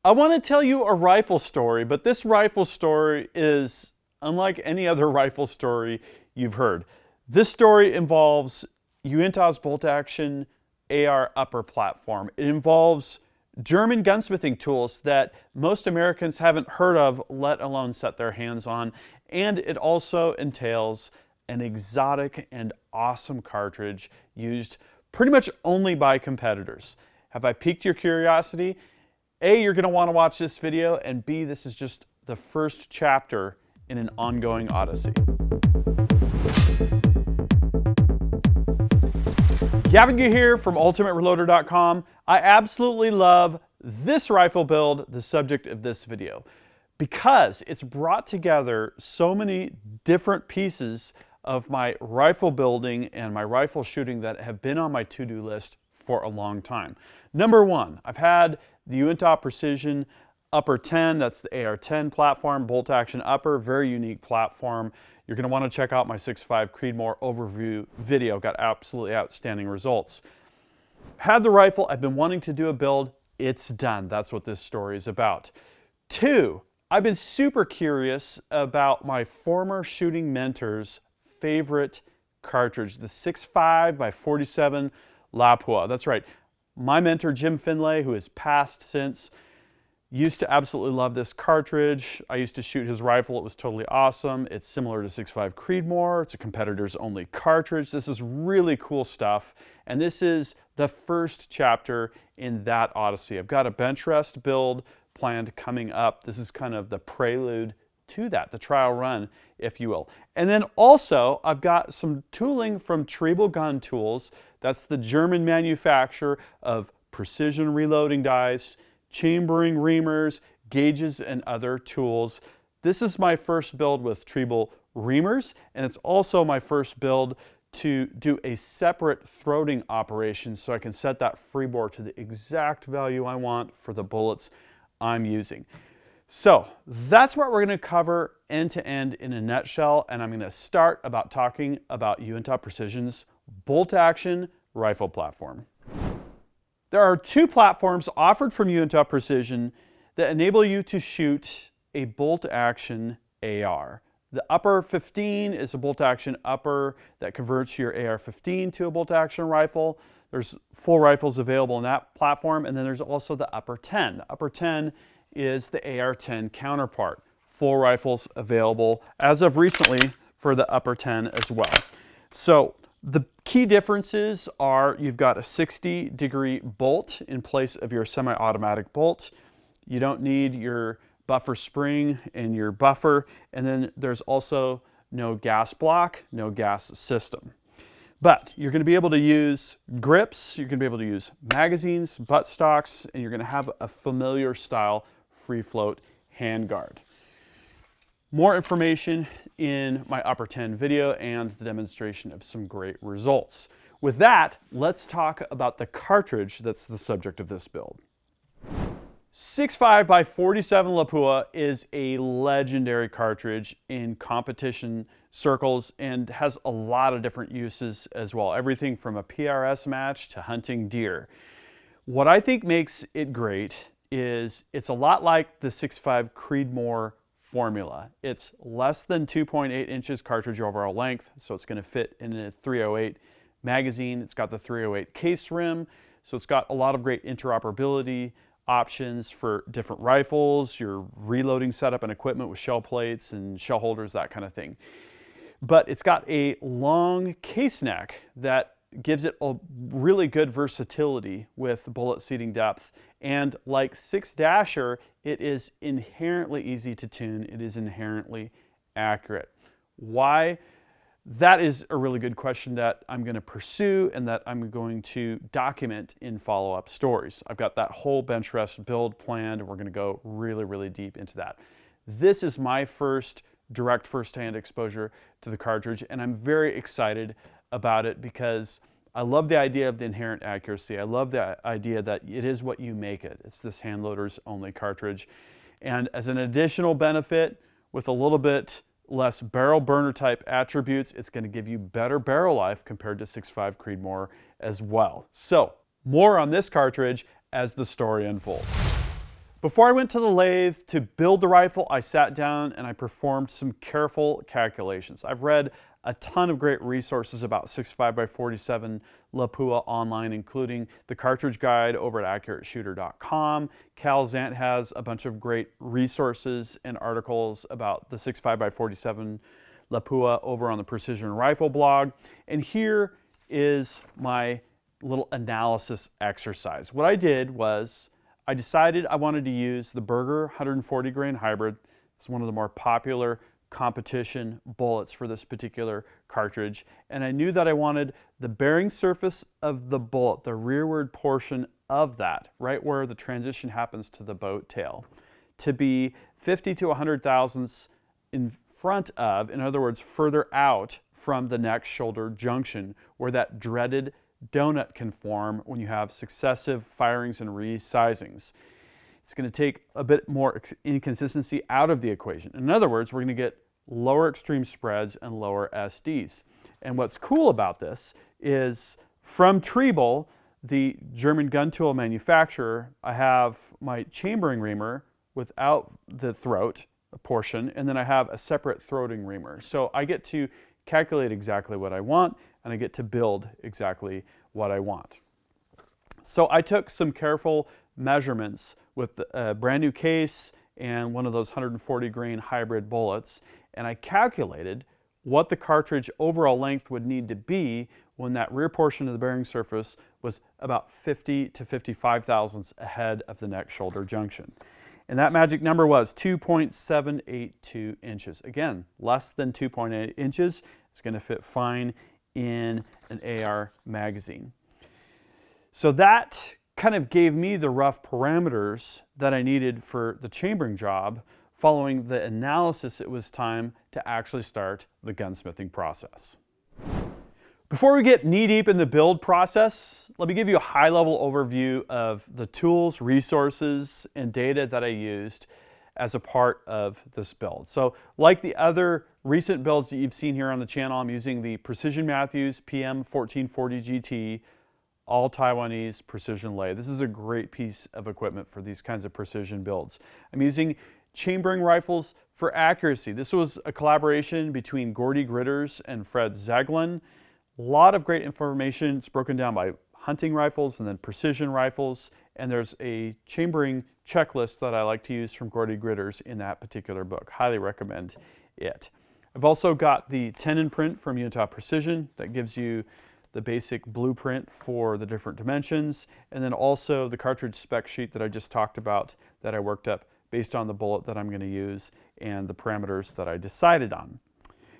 I want to tell you a rifle story, but this rifle story is unlike any other rifle story you've heard. This story involves Uintah's bolt-action AR upper platform. It involves German gunsmithing tools that most Americans haven't heard of, let alone set their hands on. And it also entails an exotic and awesome cartridge used pretty much only by competitors. Have I piqued your curiosity? A, you're going to want to watch this video, and B, this is just the first chapter in an ongoing odyssey. Gavin here from UltimateReloader.com. I absolutely love this rifle build, the subject of this video, because it's brought together so many different pieces of my rifle building and my rifle shooting that have been on my to-do list for a long time. Number one, I've had the Uintah Precision UPR-10, that's the AR-10 platform, bolt action upper, very unique platform. You're going to want to check out my 6.5 Creedmoor overview video, got absolutely outstanding results. Had the rifle, I've been wanting to do a build, it's done. That's what this story is about. Two, I've been super curious about my former shooting mentor's favorite cartridge, the 6.5x47 Lapua. That's right. My mentor, Jim Finlay, who has passed since, used to absolutely love this cartridge. I used to shoot his rifle. It was totally awesome. It's similar to 6.5 Creedmoor. It's a competitor's only cartridge. This is really cool stuff. And this is the first chapter in that odyssey. I've got a bench rest build planned coming up. This is kind of the prelude to that, the trial run, if you will. And then also, I've got some tooling from Triebel Gun Tools. That's the German manufacturer of precision reloading dice, chambering reamers, gauges, and other tools. This is my first build with Triebel Reamers, and it's also my first build to do a separate throating operation so I can set that freebore to the exact value I want for the bullets I'm using. So that's what we're going to cover end to end in a nutshell, and I'm going to start about talking about Uintah Precision's bolt action rifle platform. There are two platforms offered from Uintah Precision that enable you to shoot a bolt action AR. The Upper 15 is a bolt action upper that converts your AR-15 to a bolt action rifle. There's full rifles available on that platform, and then there's also the Upper 10. The Upper 10 is the AR-10 counterpart. Full rifles available as of recently for the Upper 10 as well. So the key differences are you've got a 60-degree bolt in place of your semi-automatic bolt. You don't need your buffer spring and your buffer, and then there's also no gas block, no gas system. But you're going to be able to use grips, you're going to be able to use magazines, buttstocks, and you're going to have a familiar style free float handguard. More information in my Upper 10 video and the demonstration of some great results. With that, let's talk about the cartridge that's the subject of this build. 6.5x47 Lapua is a legendary cartridge in competition circles and has a lot of different uses as well. Everything from a PRS match to hunting deer. What I think makes it great is it's a lot like the 6.5 Creedmoor formula. It's less than 2.8 inches cartridge overall length, so it's going to fit in a 308 magazine. It's got the 308 case rim, so it's got a lot of great interoperability options for different rifles, your reloading setup and equipment with shell plates and shell holders, that kind of thing. But it's got a long case neck that gives it a really good versatility with bullet seating depth. And like 6-dasher, it is inherently easy to tune. It is inherently accurate. Why? That is a really good question that I'm going to pursue and that I'm going to document in follow-up stories. I've got that whole bench rest build planned, and we're going to go really, really deep into that. This is my first direct first-hand exposure to the cartridge, and I'm very excited about it because I love the idea of the inherent accuracy. I love the idea that it is what you make it. It's this handloaders only cartridge. And as an additional benefit, with a little bit less barrel burner type attributes, it's going to give you better barrel life compared to 6.5 Creedmoor as well. So more on this cartridge as the story unfolds. Before I went to the lathe to build the rifle, I sat down and I performed some careful calculations. I've read a ton of great resources about 6.5x47 Lapua online, including the cartridge guide over at AccurateShooter.com. Cal Zant has a bunch of great resources and articles about the 6.5x47 Lapua over on the Precision Rifle blog. And here is my little analysis exercise. What I did was I decided I wanted to use the Berger 140 grain hybrid. It's one of the more popular competition bullets for this particular cartridge. And I knew that I wanted the bearing surface of the bullet, the rearward portion of that, right where the transition happens to the boat tail, to be 50 to 100 thousandths in front of, in other words, further out from the neck shoulder junction, where that dreaded donut can form when you have successive firings and resizings. It's going to take a bit more inconsistency out of the equation. In other words, we're going to get lower extreme spreads and lower SDs. And what's cool about this is from Triebel, the German gun tool manufacturer, I have my chambering reamer without the throat portion, and then I have a separate throating reamer. So I get to calculate exactly what I want, and I get to build exactly what I want. So I took some careful measurements with a brand new case and one of those 140 grain hybrid bullets, and I calculated what the cartridge overall length would need to be when that rear portion of the bearing surface was about 50 to 55 thousandths ahead of the neck shoulder junction. And that magic number was 2.782 inches. Again, less than 2.8 inches. It's going to fit fine in an AR magazine. So that kind of gave me the rough parameters that I needed for the chambering job. Following the analysis, it was time to actually start the gunsmithing process. Before we get knee-deep in the build process, let me give you a high-level overview of the tools, resources, and data that I used as a part of this build. So like the other recent builds that you've seen here on the channel, I'm using the Precision Matthews PM1440 GT all Taiwanese precision lathe. This is a great piece of equipment for these kinds of precision builds. I'm using chambering rifles for accuracy. This was a collaboration between Gordy Gritters and Fred Zeglin. A lot of great information. It's broken down by hunting rifles and then precision rifles, and there's a chambering checklist that I like to use from Gordy Gritters in that particular book. Highly recommend it. I've also got the tenon print from Uintah Precision that gives you the basic blueprint for the different dimensions, and then also the cartridge spec sheet that I just talked about that I worked up based on the bullet that I'm going to use and the parameters that I decided on.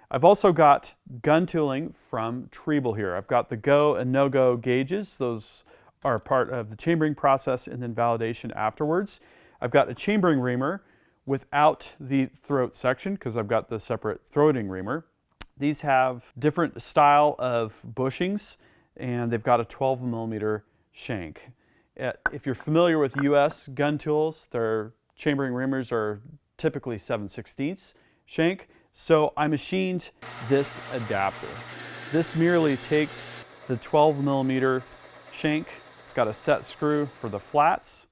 I've also got gun tooling from Triebel here. I've got the go and no-go gauges. Those are part of the chambering process and then validation afterwards. I've got a chambering reamer without the throat section because I've got the separate throating reamer. These have different style of bushings, and they've got a 12mm shank. If you're familiar with US gun tools, their chambering reamers are typically 7/16 shank. So I machined this adapter. This merely takes the 12mm shank. It's got a set screw for the flats,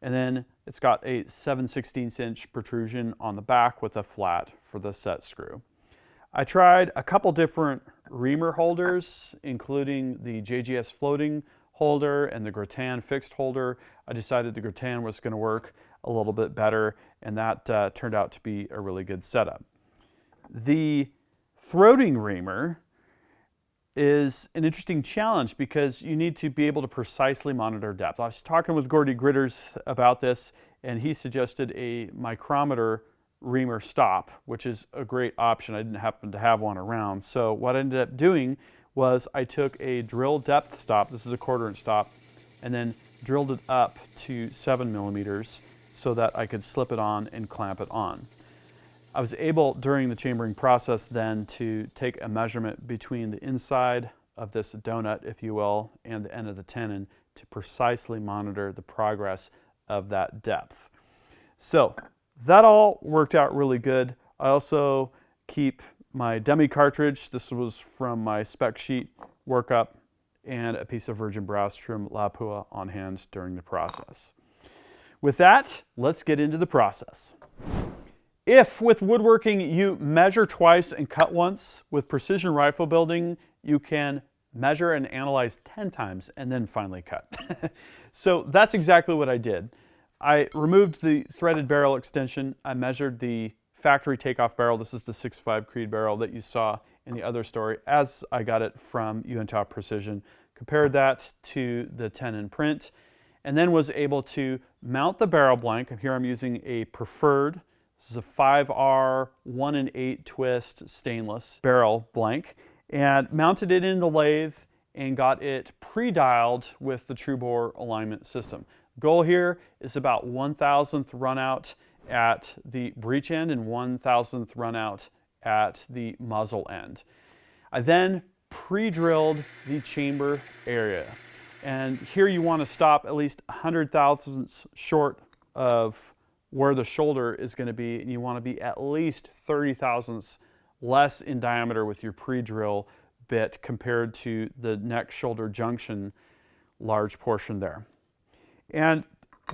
and then it's got a 7/16 inch protrusion on the back with a flat for the set screw. I tried a couple different reamer holders, including the JGS floating holder and the Grattan fixed holder. I decided the Grattan was going to work a little bit better, and that turned out to be a really good setup. The throating reamer is an interesting challenge because you need to be able to precisely monitor depth. I was talking with Gordy Gritters about this, and he suggested a micrometer reamer stop, which is a great option. I didn't happen to have one around. So what I ended up doing was I took a drill depth stop, this is a 1/4 inch stop, and then drilled it up to 7mm so that I could slip it on and clamp it on. I was able, during the chambering process then, to take a measurement between the inside of this donut, if you will, and the end of the tenon to precisely monitor the progress of that depth. So that all worked out really good. I also keep my dummy cartridge. This was from my spec sheet workup, and a piece of virgin brass from Lapua on hand during the process. With that, let's get into the process. If with woodworking you measure twice and cut once, with precision rifle building you can measure and analyze 10 times and then finally cut. So that's exactly what I did. I removed the threaded barrel extension. I measured the factory takeoff barrel. This is the 6.5 Creed barrel that you saw in the other story as I got it from Uintah Precision. Compared that to the 10 in print, and then was able to mount the barrel blank. And here I'm using a preferred, this is a 5R 1 8 twist stainless barrel blank, and mounted it in the lathe and got it pre-dialed with the Triebel alignment system. Goal here is about 1,000th run out at the breech end and 1,000th run out at the muzzle end. I then pre-drilled the chamber area, and here you want to stop at least 100 thousandths short of where the shoulder is going to be, and you want to be at least 30 thousandths less in diameter with your pre-drill bit compared to the neck shoulder junction large portion there. And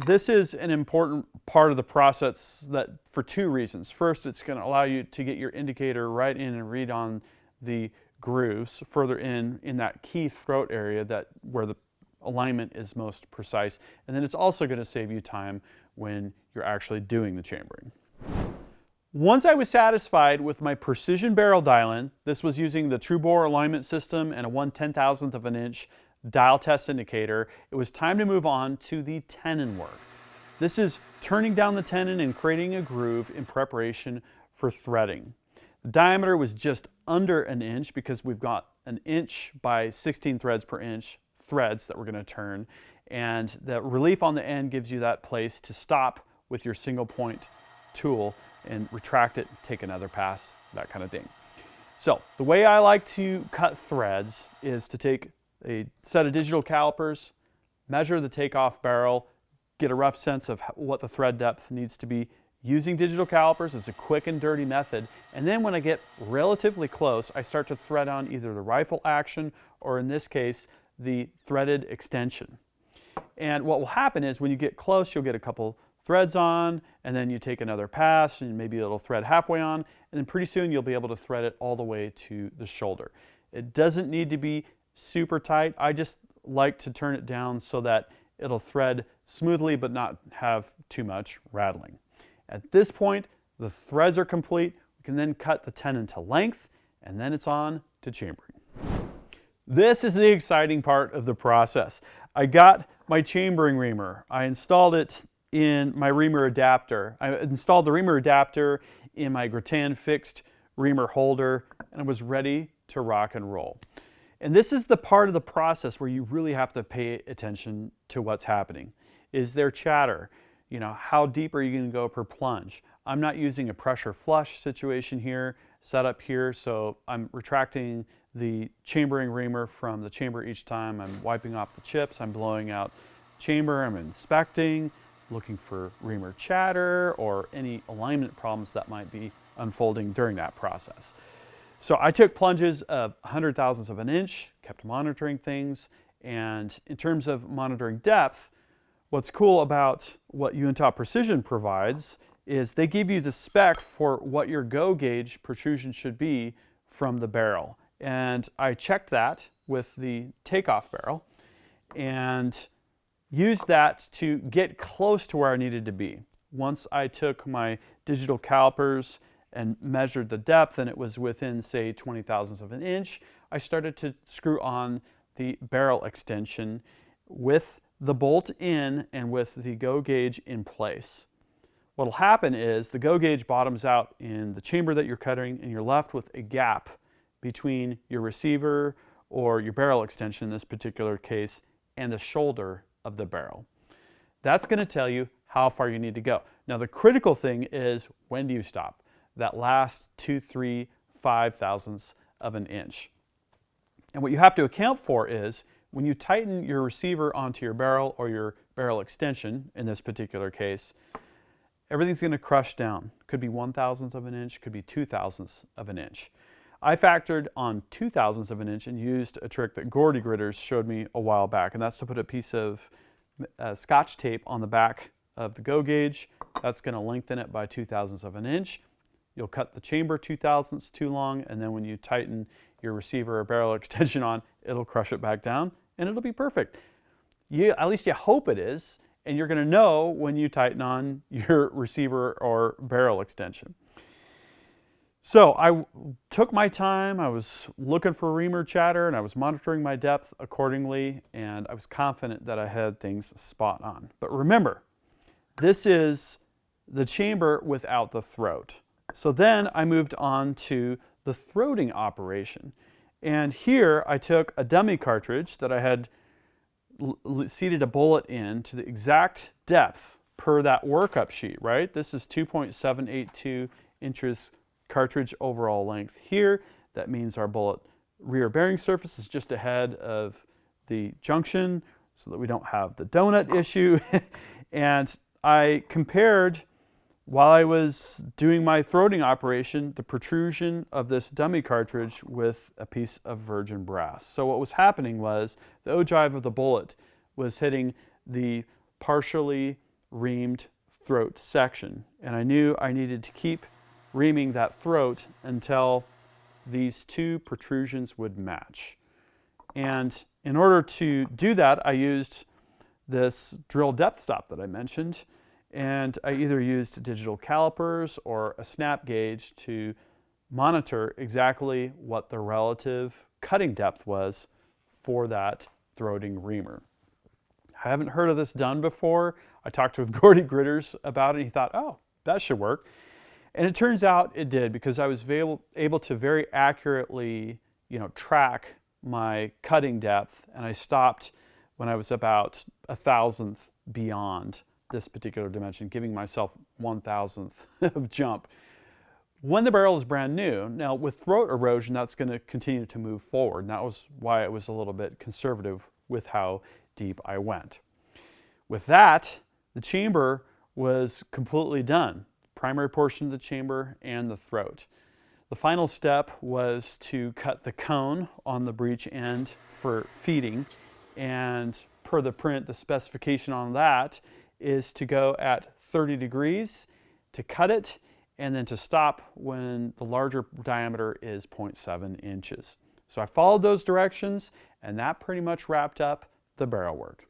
this is an important part of the process that for two reasons. First, it's going to allow you to get your indicator right in and read on the grooves further in that key throat area where the alignment is most precise. And then it's also going to save you time when you're actually doing the chambering. Once I was satisfied with my precision barrel dial-in, this was using the Triebel alignment system and a 1/10,000th of an inch dial test indicator, it was time to move on to the tenon work. This is turning down the tenon and creating a groove in preparation for threading. The diameter was just under an inch because we've got an inch by 16 threads per inch threads that we're going to turn, and the relief on the end gives you that place to stop with your single point tool and retract it, take another pass, that kind of thing. So the way I like to cut threads is to take a set of digital calipers, measure the takeoff barrel, get a rough sense of what the thread depth needs to be. Using digital calipers is a quick and dirty method, and then when I get relatively close, I start to thread on either the rifle action or in this case, the threaded extension. And what will happen is when you get close, you'll get a couple threads on, and then you take another pass, and maybe it'll thread halfway on, and then pretty soon you'll be able to thread it all the way to the shoulder. It doesn't need to be super tight. I just like to turn it down so that it'll thread smoothly but not have too much rattling. At this point, the threads are complete. We can then cut the tenon to length, and then it's on to chambering. This is the exciting part of the process. I got my chambering reamer. I installed it in my Reamer adapter. I installed the Reamer adapter in my Gratin fixed Reamer holder, and I was ready to rock and roll. And this is the part of the process where you really have to pay attention to what's happening. Is there chatter? You know, how deep are you going to go per plunge? I'm not using a pressure flush situation here, set up here, so I'm retracting the chambering reamer from the chamber each time. I'm wiping off the chips, I'm blowing out chamber, I'm inspecting, looking for reamer chatter or any alignment problems that might be unfolding during that process. So I took plunges of 100 thousandths of an inch, kept monitoring things, and in terms of monitoring depth, what's cool about what Uintah Precision provides is they give you the spec for what your go gauge protrusion should be from the barrel. And I checked that with the takeoff barrel and used that to get close to where I needed to be. Once I took my digital calipers and measured the depth and it was within, say, 20 thousandths of an inch, I started to screw on the barrel extension with the bolt in and with the go gauge in place. What will happen is the go gauge bottoms out in the chamber that you're cutting, and you're left with a gap between your receiver or your barrel extension in this particular case and the shoulder of the barrel. That's going to tell you how far you need to go. Now the critical thing is, when do you stop? That last 2, 3, 5 thousandths of an inch. And what you have to account for is when you tighten your receiver onto your barrel or your barrel extension, in this particular case, everything's going to crush down. Could be 1 thousandth of an inch, could be 2 thousandths of an inch. I factored on 2 thousandths of an inch and used a trick that Gordy Gritters showed me a while back, and that's to put a piece of Scotch tape on the back of the go gauge. That's going to lengthen it by 2/1000ths of an inch. You'll cut the chamber 2/1000ths too long, and then when you tighten your receiver or barrel extension on, it'll crush it back down, and it'll be perfect. At least you hope it is, and you're going to know when you tighten on your receiver or barrel extension. So I took my time, I was looking for reamer chatter, and I was monitoring my depth accordingly, and I was confident that I had things spot on. But remember, this is the chamber without the throat. So then I moved on to the throating operation. And here I took a dummy cartridge that I had seated a bullet in to the exact depth per that workup sheet, right? This is 2.782 inches cartridge overall length here. That means our bullet rear bearing surface is just ahead of the junction so that we don't have the donut issue. And I compared, while I was doing my throating operation, the protrusion of this dummy cartridge with a piece of virgin brass. So what was happening was the ogive of the bullet was hitting the partially reamed throat section, and I knew I needed to keep reaming that throat until these two protrusions would match. And in order to do that, I used this drill depth stop that I mentioned, and I either used digital calipers or a snap gauge to monitor exactly what the relative cutting depth was for that throating reamer. I haven't heard of this done before. I talked with Gordy Gritters about it, and he thought, oh, that should work. And it turns out it did, because I was able to very accurately, track my cutting depth, and I stopped when I was about 1/1000th beyond this particular dimension, giving myself 1/1000th of jump. When the barrel is brand new, now with throat erosion, that's going to continue to move forward. And that was why it was a little bit conservative with how deep I went. With that, the chamber was completely done. Primary portion of the chamber and the throat. The final step was to cut the cone on the breech end for feeding, and per the print, the specification on that is to go at 30 degrees to cut it, and then to stop when the larger diameter is 0.7 inches. So I followed those directions, and that pretty much wrapped up the barrel work.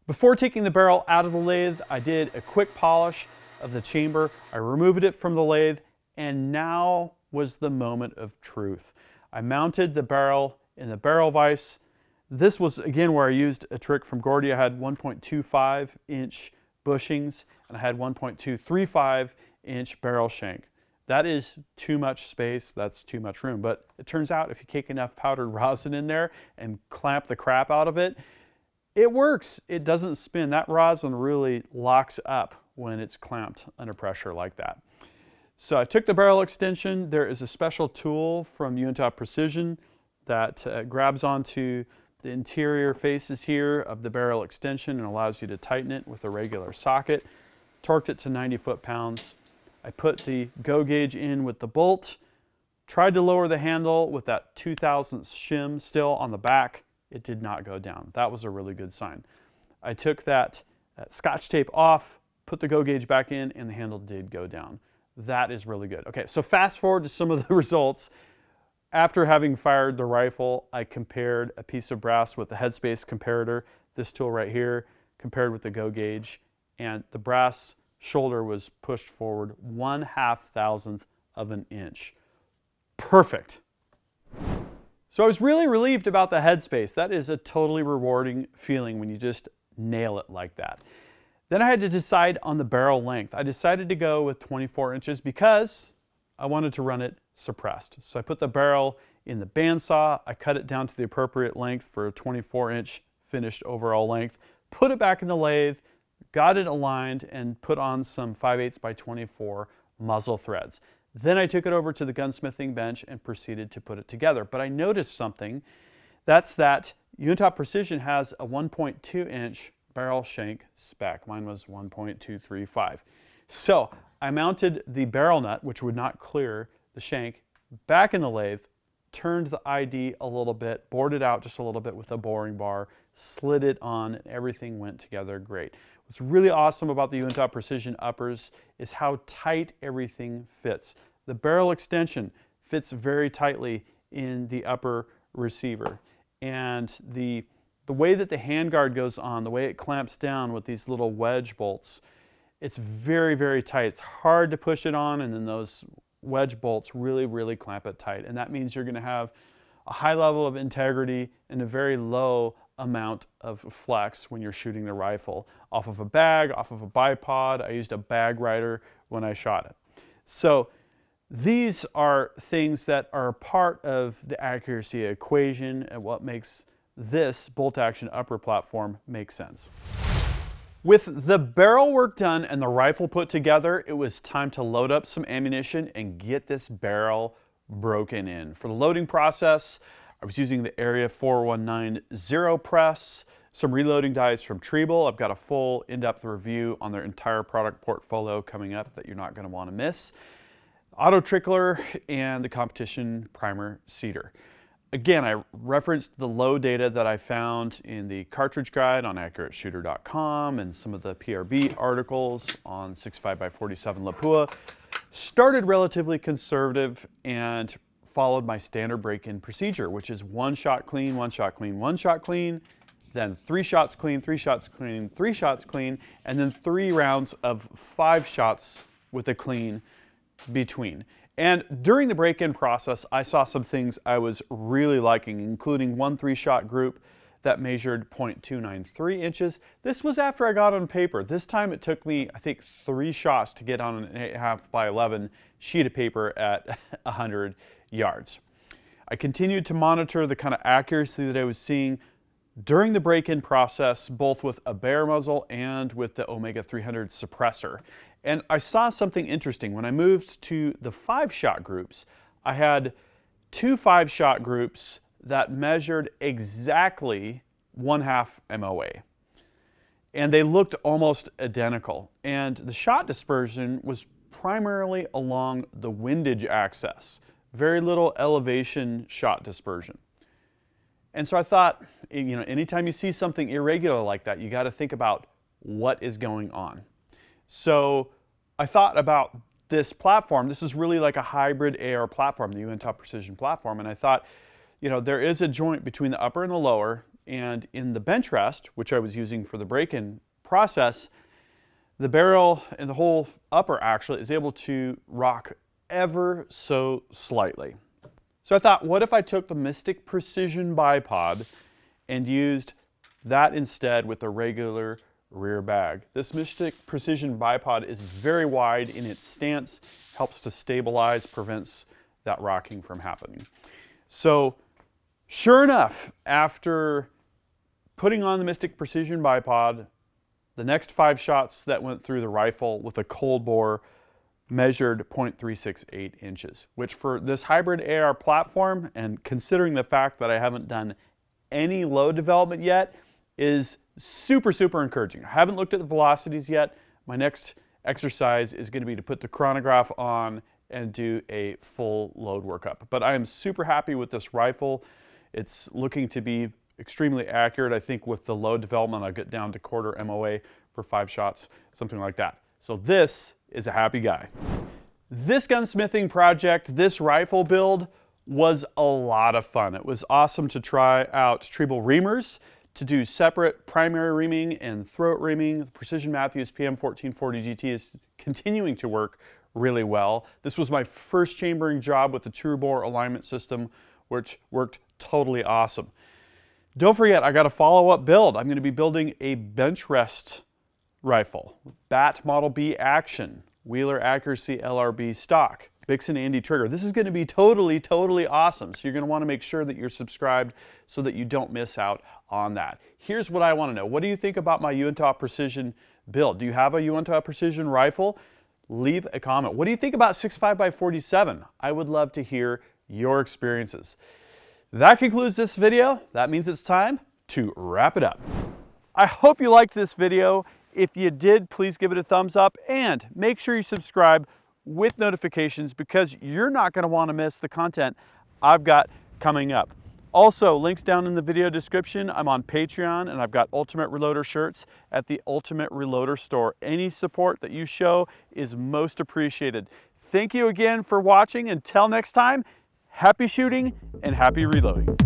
Before taking the barrel out of the lathe, I did a quick polish of the chamber. I removed it from the lathe, and now was the moment of truth. I mounted the barrel in the barrel vise. This was again where I used a trick from Gordy. I had 1.25 inch bushings, and I had 1.235 inch barrel shank. That is too much space, that's too much room. But it turns out if you kick enough powdered rosin in there and clamp the crap out of it, it works. It doesn't spin. That rosin really locks up when it's clamped under pressure like that. So I took the barrel extension. There is a special tool from Uintah Precision that grabs onto the interior faces here of the barrel extension and allows you to tighten it with a regular socket. Torqued it to 90 foot-pounds. I put the go gauge in with the bolt, tried to lower the handle with that 2/1000th shim still on the back. It did not go down. That was a really good sign. I took that Scotch tape off, put the go gauge back in, and the handle did go down. That is really good. Okay, so fast forward to some of the results. After having fired the rifle, I compared a piece of brass with the headspace comparator, this tool right here, compared with the go gauge, and the brass shoulder was pushed forward 1/2,000th of an inch. Perfect. So I was really relieved about the headspace. That is a totally rewarding feeling when you just nail it like that. Then I had to decide on the barrel length. I decided to go with 24 inches because I wanted to run it suppressed. So I put the barrel in the bandsaw, I cut it down to the appropriate length for a 24-inch finished overall length, put it back in the lathe, got it aligned, and put on some 5/8 by 24 muzzle threads. Then I took it over to the gunsmithing bench and proceeded to put it together. But I noticed something. That's that Uintah Precision has a 1.2-inch barrel shank spec. Mine was 1.235. So I mounted the barrel nut, which would not clear the shank, back in the lathe, turned the ID a little bit, bored it out just a little bit with a boring bar, slid it on, and everything went together great. What's really awesome about the Uintah Precision uppers is how tight everything fits. The barrel extension fits very tightly in the upper receiver. And the way that the handguard goes on, the way it clamps down with these little wedge bolts, it's very, very tight. It's hard to push it on, and then those wedge bolts really, really clamp it tight. And that means you're going to have a high level of integrity and a very low amount of flex when you're shooting the rifle off of a bag, off of a bipod. I used a bag rider when I shot it. So these are things that are part of the accuracy equation and what makes this bolt action upper platform make sense. With the barrel work done and the rifle put together, it was time to load up some ammunition and get this barrel broken in. For the loading process, I was using the Area 4190 press, some reloading dies from Triebel. I've got a full in-depth review on their entire product portfolio coming up that you're not going to want to miss. Auto trickler and the competition primer seeder. Again, I referenced the load data that I found in the cartridge guide on AccurateShooter.com and some of the PRB articles on 6.5x47 Lapua. Started relatively conservative and followed my standard break-in procedure, which is 1 shot clean, 1 shot clean, 1 shot clean, then 3 shots clean, 3 shots clean, 3 shots clean, and then 3 rounds of 5 shots with a clean between. And during the break-in process, I saw some things I was really liking, including one 3-shot group that measured 0.293 inches. This was after I got on paper. This time it took me, I think, 3 shots to get on an 8.5 by 11 sheet of paper at 100 yards. I continued to monitor the kind of accuracy that I was seeing during the break-in process, both with a bare muzzle and with the Omega 300 suppressor. And I saw something interesting. When I moved to the 5-shot groups, I had 2 5-shot groups that measured exactly 1/2 MOA. And they looked almost identical. And the shot dispersion was primarily along the windage axis. Very little elevation shot dispersion. And so I thought, you know, anytime you see something irregular like that, you got to think about what is going on. So I thought about this platform. This is really like a hybrid AR platform, the Uintah Precision platform. And I thought, you know, there is a joint between the upper and the lower. And in the bench rest, which I was using for the break-in process, the barrel and the whole upper actually is able to rock ever so slightly. So I thought, what if I took the Mystic Precision bipod and used that instead with a regular rear bag. This Mystic Precision bipod is very wide in its stance, helps to stabilize, prevents that rocking from happening. So sure enough, after putting on the Mystic Precision bipod, the next 5 shots that went through the rifle with a cold bore measured 0.368 inches, which for this hybrid AR platform, and considering the fact that I haven't done any load development yet, is super, super encouraging. I haven't looked at the velocities yet. My next exercise is going to be to put the chronograph on and do a full load workup. But I am super happy with this rifle. It's looking to be extremely accurate. I think with the load development, I'll get down to 1/4 MOA for 5 shots, something like that. So this is a happy guy. This gunsmithing project, this rifle build, was a lot of fun. It was awesome to try out Triebel Reamers, to do separate primary reaming and throat reaming. The Precision Matthews PM1440 GT is continuing to work really well. This was my first chambering job with the true bore alignment system, which worked totally awesome. Don't forget, I got a follow-up build. I'm going to be building a bench rest rifle, Bat Model B action, Wheeler Accuracy LRB stock, Bixen Andy trigger. This is going to be totally, totally awesome. So you're going to want to make sure that you're subscribed so that you don't miss out on that. Here's what I want to know. What do you think about my Uintah Precision build? Do you have a Uintah Precision rifle? Leave a comment. What do you think about 6.5x47? I would love to hear your experiences. That concludes this video. That means it's time to wrap it up. I hope you liked this video. If you did, please give it a thumbs up and make sure you subscribe with notifications because you're not going to want to miss the content I've got coming up. Also, links down in the video description. I'm on Patreon, and I've got Ultimate Reloader shirts at the Ultimate Reloader store. Any support that you show is most appreciated. Thank you again for watching. Until next time, happy shooting and happy reloading.